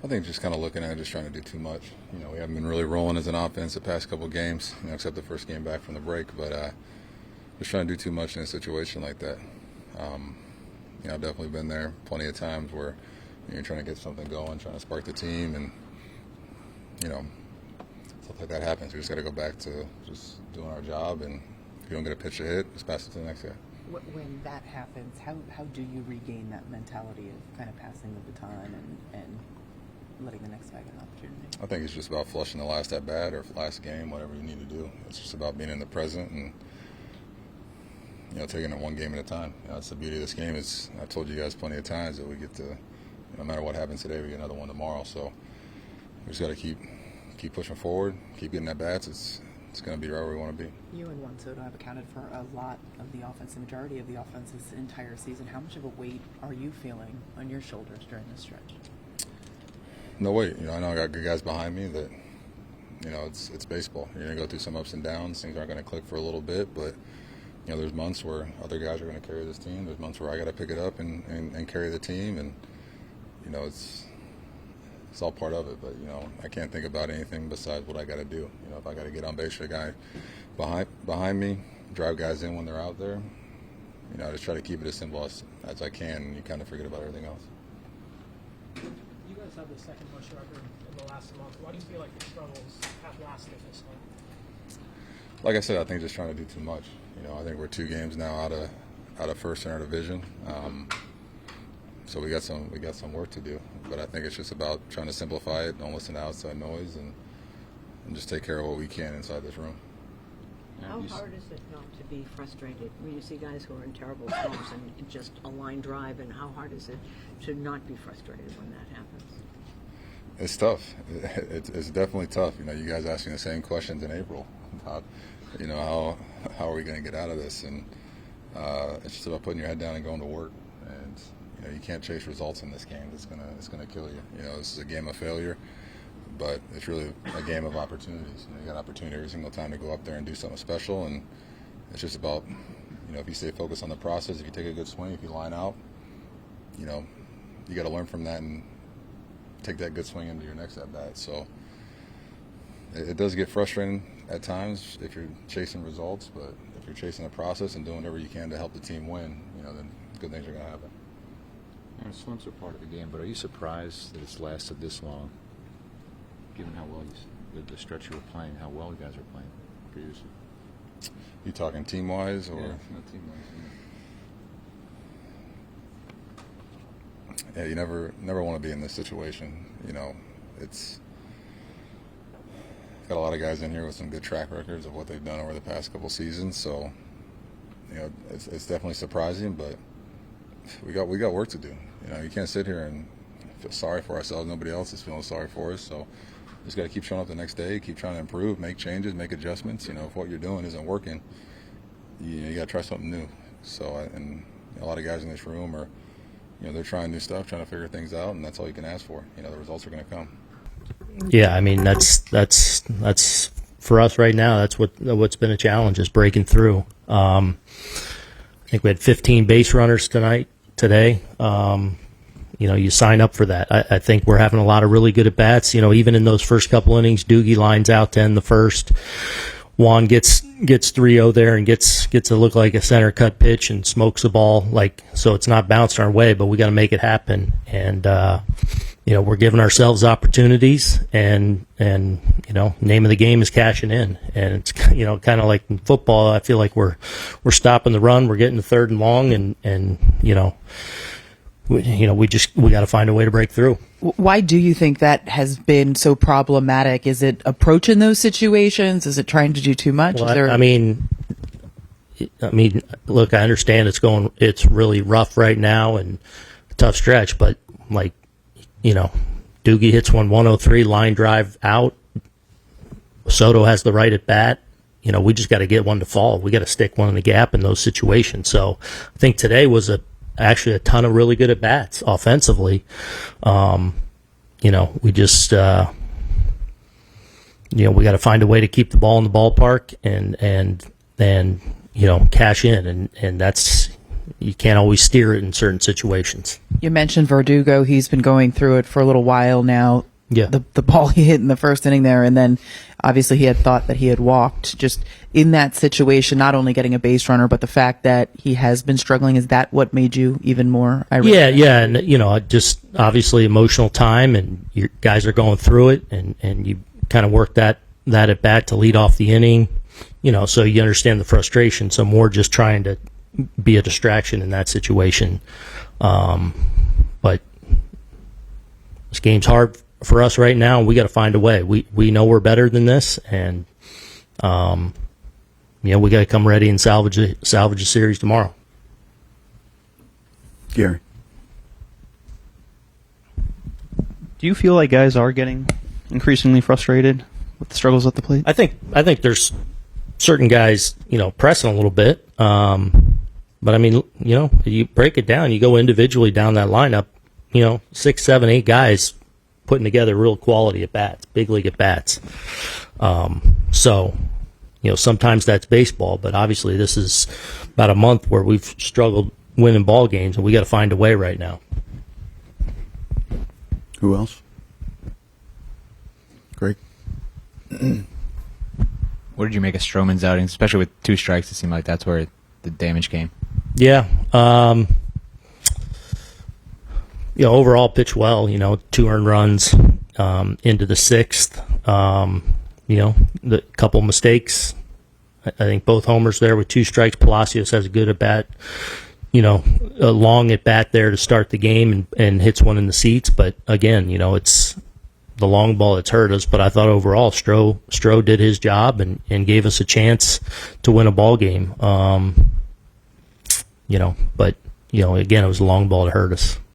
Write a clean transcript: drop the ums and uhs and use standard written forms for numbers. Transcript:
I think just kind of looking at it, just trying to do too much. We haven't been really rolling as an offense the past couple of games, except the first game back from the break. But just trying to do too much in a situation like that. I've definitely been there plenty of times where you're trying to get something going, trying to spark the team, and stuff like that happens. We just got to go back to just doing our job, and if you don't get a pitch to hit, just pass it to the next guy. When that happens, how do you regain that mentality of kind of passing the baton and letting the next guy get an opportunity? I think it's just about flushing the last at bat or last game, whatever you need to do. It's just about being in the present and taking it one game at a time. That's the beauty of this game. I've told you guys plenty of times that we get to, no matter what happens today, we get another one tomorrow. So we just got to keep pushing forward, keep getting at bats. It's going to be right where we want to be. You and Juan Soto have accounted for a lot of the offense, the majority of the offense this entire season. How much of a weight are you feeling on your shoulders during this stretch? No weight. I know I got good guys behind me that, it's baseball. You're going to go through some ups and downs. Things aren't going to click for a little bit, but there's months where other guys are going to carry this team. There's months where I got to pick it up and carry the team, and it's all part of it. But I can't think about anything besides what I got to do. If I got to get on base for a guy behind me, drive guys in when they're out there, I just try to keep it as simple as I can, and you kind of forget about everything else. You guys have the second most record in the last month. Why do you feel like your struggles have lasted this long? Like I said, I think just trying to do too much. I think we're 2 games now out of first in our division, so we got some work to do. But I think it's just about trying to simplify it, don't listen to outside noise, and just take care of what we can inside this room. How hard is it not to be frustrated when you see guys who are in terrible slumps and just a line drive, and how hard is it to not be frustrated when that happens? It's tough. It's definitely tough. You guys asking the same questions in April about, how are we going to get out of this? And it's just about putting your head down and going to work. And you can't chase results in this game. It's gonna kill you. This is a game of failure, but it's really a game of opportunities. You got opportunity every single time to go up there and do something special, and it's just about, if you stay focused on the process, if you take a good swing, if you line out, you got to learn from that and take that good swing into your next at bat. So it does get frustrating at times if you're chasing results, but if you're chasing the process and doing whatever you can to help the team win, then good things are going to happen. Slumps are part of the game, but are you surprised that it's lasted this long, given how well the stretch you were playing, how well you guys are playing previously? You talking team-wise or? Yeah, no, team-wise. Yeah, you never want to be in this situation. It's got a lot of guys in here with some good track records of what they've done over the past couple seasons. So, it's definitely surprising, but we got work to do. You can't sit here and feel sorry for ourselves. Nobody else is feeling sorry for us. So, just got to keep showing up the next day, keep trying to improve, make changes, make adjustments. If what you're doing isn't working, you got to try something new. So, and a lot of guys in this room are, they're trying new stuff, trying to figure things out, and that's all you can ask for. The results are going to come. Yeah, I mean that's for us right now. That's what's been a challenge, is breaking through. I think we had 15 base runners today. You sign up for that. I think we're having a lot of really good at bats. Even in those first couple innings, Doogie lines out to end the first. Juan gets 3-0 there and gets to look like a center cut pitch and smokes the ball, so it's not bounced our way, but we got to make it happen. And we're giving ourselves opportunities, and name of the game is cashing in. And it's kind of like in football. I feel like we're stopping the run, we're getting to third and long, and we got to find a way to break through. Why do you think that has been so problematic? Is it approaching those situations? Is it trying to do too much? Well, I mean, look, I understand it's really rough right now and a tough stretch, but Doogie hits 103, line drive out. Soto has the right at bat. We just got to get one to fall. We got to stick one in the gap in those situations. So I think today was actually a ton of really good at bats offensively. We just we got to find a way to keep the ball in the ballpark and cash in, and that's, you can't always steer it in certain situations. You mentioned Verdugo. He's been going through it for a little while now. Yeah. The ball he hit in the first inning there, and then obviously he had thought that he had walked. Just in that situation, not only getting a base runner, but the fact that he has been struggling, is that what made you even more irate? Yeah, and just obviously emotional time, and your guys are going through it, and you kind of work that at bat to lead off the inning, so you understand the frustration. So more just trying to be a distraction in that situation. But this game's hard for us right now, and we got to find a way. We know we're better than this, and we got to come ready and salvage a series tomorrow. Gary. Do you feel like guys are getting increasingly frustrated with the struggles at the plate? I think there's certain guys, pressing a little bit. But I mean, you break it down, you go individually down that lineup, 6, 7, 8 guys putting together real quality at bats, big league at bats. So, sometimes that's baseball, but obviously this is about a month where we've struggled winning ball games, and we got to find a way right now. Who else? Greg. What did you make of Stroman's outing, especially with 2 strikes? It seemed like that's where the damage came. Yeah. Overall pitch well, 2 earned runs into the 6th. The couple mistakes. I think both homers there with 2 strikes. Palacios has a good at bat, a long at bat there to start the game and hits one in the seats. But again, it's the long ball that's hurt us. But I thought overall Stroh did his job and gave us a chance to win a ball game. But again, it was a long ball that hurt us.